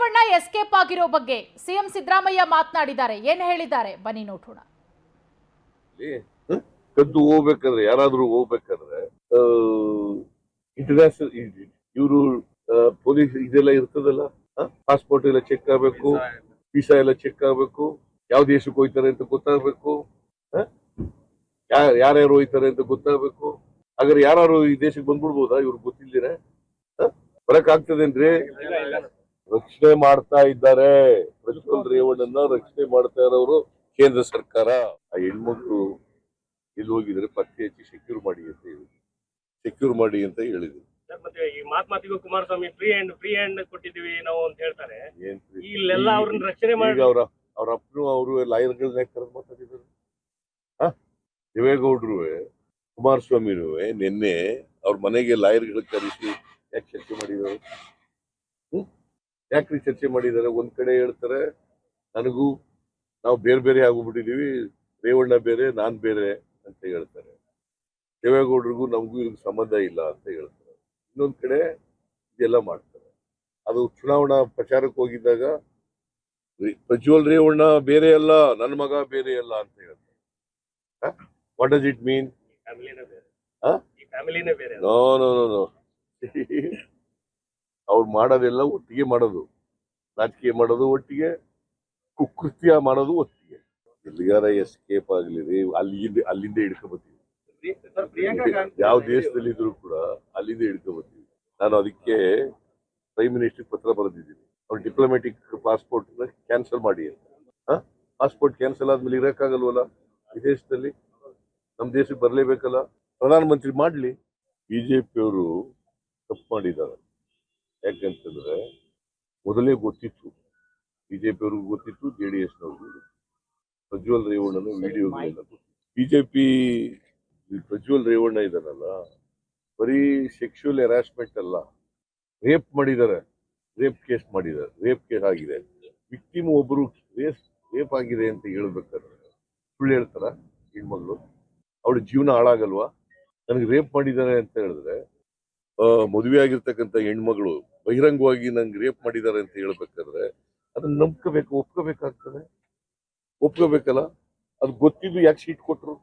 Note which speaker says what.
Speaker 1: Revanna escape ಆಗಿರೋ ಬಗ್ಗೆ CM Siddaramaiah ಮಾತನಾಡಿದ್ದಾರೆ. ಏನು ಹೇಳಿದ್ದಾರೆ ಬನ್ನಿ ನೋಡೋಣ.
Speaker 2: ಕದ್ದು ಹೋಗ್ಬೇಕಾದ್ರೆ ಯಾರಾದ್ರೂ ಹೋಗ್ಬೇಕಾದ್ರೆ ಇಂಟರ್ನ್ಯಾಷನಲ್ ಇವರು ಪೊಲೀಸ್ ಇದೆಲ್ಲ ಇರ್ತದಲ್ಲ, ಪಾಸ್ಪೋರ್ಟ್ ಎಲ್ಲ ಚೆಕ್ ಆಗ್ಬೇಕು, ವೀಸಾ ಎಲ್ಲ ಚೆಕ್ ಆಗ್ಬೇಕು, ಯಾವ ದೇಶಕ್ಕೆ ಹೋಯ್ತಾರೆ ಅಂತ ಗೊತ್ತಾಗ್ಬೇಕು, ಯಾರ್ಯಾರು ಹೋಯ್ತಾರೆ ಅಂತ ಗೊತ್ತಾಗ್ಬೇಕು. ಹಾಗಾದ್ರೆ ಯಾರು ಈ ದೇಶಕ್ಕೆ ಬಂದ್ಬಿಡ್ಬೋದಾ ಇವ್ರಿಗೆ ಗೊತ್ತಿಲ್ದಿರ? ಬರಕ್ ಆಗ್ತದೇನ್ರಿ? ರಕ್ಷಣೆ ಮಾಡ್ತಾ ಇದ್ದಾರೆ. ಪ್ರಜ್ವಲ್ ರೇವಣ್ಣನ ರಕ್ಷಣೆ ಮಾಡ್ತಾ ಇರೋರು ಕೇಂದ್ರ ಸರ್ಕಾರ. ಆ ಹೆಣ್ಮಕ್ಳು ಇಲ್ಲಿ ಹೋಗಿದ್ರೆ ಪತ್ತೆ ಹಚ್ಚಿ ಸೆಕ್ಯೂರ್ ಮಾಡಿ ಅಂತ ಹೇಳಿದ್ರು.
Speaker 3: ಮತ್ತೆ ಈ ಮಾತಿಗೂ ಕುಮಾರಸ್ವಾಮಿ ಫ್ರೀ ಹ್ಯಾಂಡ್ ಕೊಟ್ಟಿದೀವಿ ನಾವು ಅಂತ ಹೇಳ್ತಾರೆ. ಇಲ್ಲೆಲ್ಲ ಅವ್ರನ್ನ ರಕ್ಷಣೆ ಮಾಡಿ
Speaker 2: ಅವ್ರ ಅಪ್ಪನು ಅವರು ಲಾಯರ್ಗಳನ್ನ ಕರೆದು ಮಾತಾಡಿದ್ರು. ದೇವೇಗೌಡರು ಕುಮಾರಸ್ವಾಮಿನೂ ನಿನ್ನೆ ಅವ್ರ ಮನೆಗೆ ಲಾಯರ್ಗಳು ಕರೆಸಿ ಯಾಕೆ ಚರ್ಚೆ ಮಾಡಿದ್ದಾರೆ? ಯಾಕ್ರಿ ಚರ್ಚೆ ಮಾಡಿದ್ದಾರೆ? ಒಂದ್ ಕಡೆ ಹೇಳ್ತಾರೆ ನಾವು ಬೇರೆ ಬೇರೆ ಆಗೋಗ್ಬಿಟ್ಟಿದೀವಿ, ರೇವಣ್ಣ ಬೇರೆ ನಾನ್ ಬೇರೆ ಅಂತ ಹೇಳ್ತಾರೆ. ದೇವೇಗೌಡರಿಗೂ ನಮಗೂ ಇದಕ್ಕೆ ಸಂಬಂಧ ಇಲ್ಲ ಅಂತ ಹೇಳ್ತಾರೆ. ಇನ್ನೊಂದ್ ಕಡೆ ಇದೆಲ್ಲ ಮಾಡ್ತಾರೆ. ಅದು ಚುನಾವಣಾ ಪ್ರಚಾರಕ್ಕೆ ಹೋಗಿದ್ದಾಗ ಪ್ರಜ್ವಲ್ ರೇವಣ್ಣ ಬೇರೆ ಅಲ್ಲ, ನನ್ನ ಮಗ ಬೇರೆ ಅಲ್ಲ ಅಂತ ಹೇಳ್ತಾರೆ. What does it mean? No ಅವ್ರು ಮಾಡೋದೆಲ್ಲ ಒಟ್ಟಿಗೆ ಮಾಡೋದು, ರಾಜಕೀಯ ಮಾಡೋದು ಒಟ್ಟಿಗೆ, ಕುಕೃತ್ಯ ಮಾಡೋದು ಒಟ್ಟಿಗೆ. ಎಲ್ಲಿಗಾರ ಎಸ್ಕೇಪ್ ಆಗ್ಲಿ ಅಲ್ಲಿಂದ ಹಿಡ್ಕೊಬತ್ತೀವಿ. ಯಾವ ದೇಶದಲ್ಲಿ ಇದ್ರು ಕೂಡ ಅಲ್ಲಿಂದ ಹಿಡ್ಕೊಬತ್ತೀವಿ. ನಾನು ಅದಕ್ಕೆ ಪ್ರೈಮ್ ಮಿನಿಸ್ಟರ್ ಪತ್ರ ಬರೆದಿದ್ದೀನಿ. ಅವ್ರ ಡಿಪ್ಲೊಮ್ಯಾಟಿಕ್ ಪಾಸ್ಪೋರ್ಟ್ ಕ್ಯಾನ್ಸಲ್ ಮಾಡಿ ಅಂತ. ಪಾಸ್ಪೋರ್ಟ್ ಕ್ಯಾನ್ಸಲ್ ಆದ್ಮೇಲೆ ಇರಕ್ಕಾಗಲ್ವಲ್ಲ ಈ ದೇಶದಲ್ಲಿ? ನಮ್ಮ ದೇಶಕ್ಕೆ ಬರಲೇಬೇಕಲ್ಲ. ಪ್ರಧಾನಮಂತ್ರಿ ಮಾಡ್ಲಿ. ಬಿಜೆಪಿಯವರು ತಪ್ಪು ಮಾಡಿದ್ದಾರೆ. ಯಾಕಂತಂದ್ರೆ ಮೊದಲೇ ಗೊತ್ತಿತ್ತು, ಬಿಜೆಪಿಯವ್ರಿಗೂ ಗೊತ್ತಿತ್ತು, JDS-ನವ್ರಿಗೂ ಪ್ರಜ್ವಲ್ ರೇವಣ್ಣನ ವಿಡಿಯೋಗಳೆಲ್ಲ ಗೊತ್ತಿತ್ತು. ಬಿಜೆಪಿ ಪ್ರಜ್ವಲ್ ರೇವಣ್ಣ ಇದಾನಲ್ಲ, ಬರೀ ಸೆಕ್ಷುವಲ್ ಹರಾಸ್ಮೆಂಟ್ ಅಲ್ಲ, ರೇಪ್ ಮಾಡಿದ್ದಾರೆ, ರೇಪ್ ಕೇಸ್ ಆಗಿದೆ. ವಿಕ್ಟಿಮ್ ಒಬ್ರು ರೇಪ್ ಆಗಿದೆ ಅಂತ ಹೇಳ್ಬೇಕಾದ್ರೆ ಸುಳ್ಳು ಹೇಳ್ತಾರ ಹೆಣ್ಮಗಳು? ಅವಳ ಜೀವನ ಹಾಳಾಗಲ್ವಾ? ನನಗೆ ರೇಪ್ ಮಾಡಿದ್ದಾರೆ ಅಂತ ಹೇಳಿದ್ರೆ, ಮದುವೆ ಆಗಿರ್ತಕ್ಕಂಥ ಹೆಣ್ಮಗಳು ಬಹಿರಂಗವಾಗಿ ನಂಗೆ ರೇಪ್ ಮಾಡಿದ್ದಾರೆ ಅಂತ ಹೇಳ್ಬೇಕಾದ್ರೆ ಅದನ್ನ ಒಪ್ಕೋಬೇಕಲ್ಲ. ಅದು ಗೊತ್ತಿದ್ದು ಯಾಕೆ ಶೀಟ್ ಕೊಟ್ರು?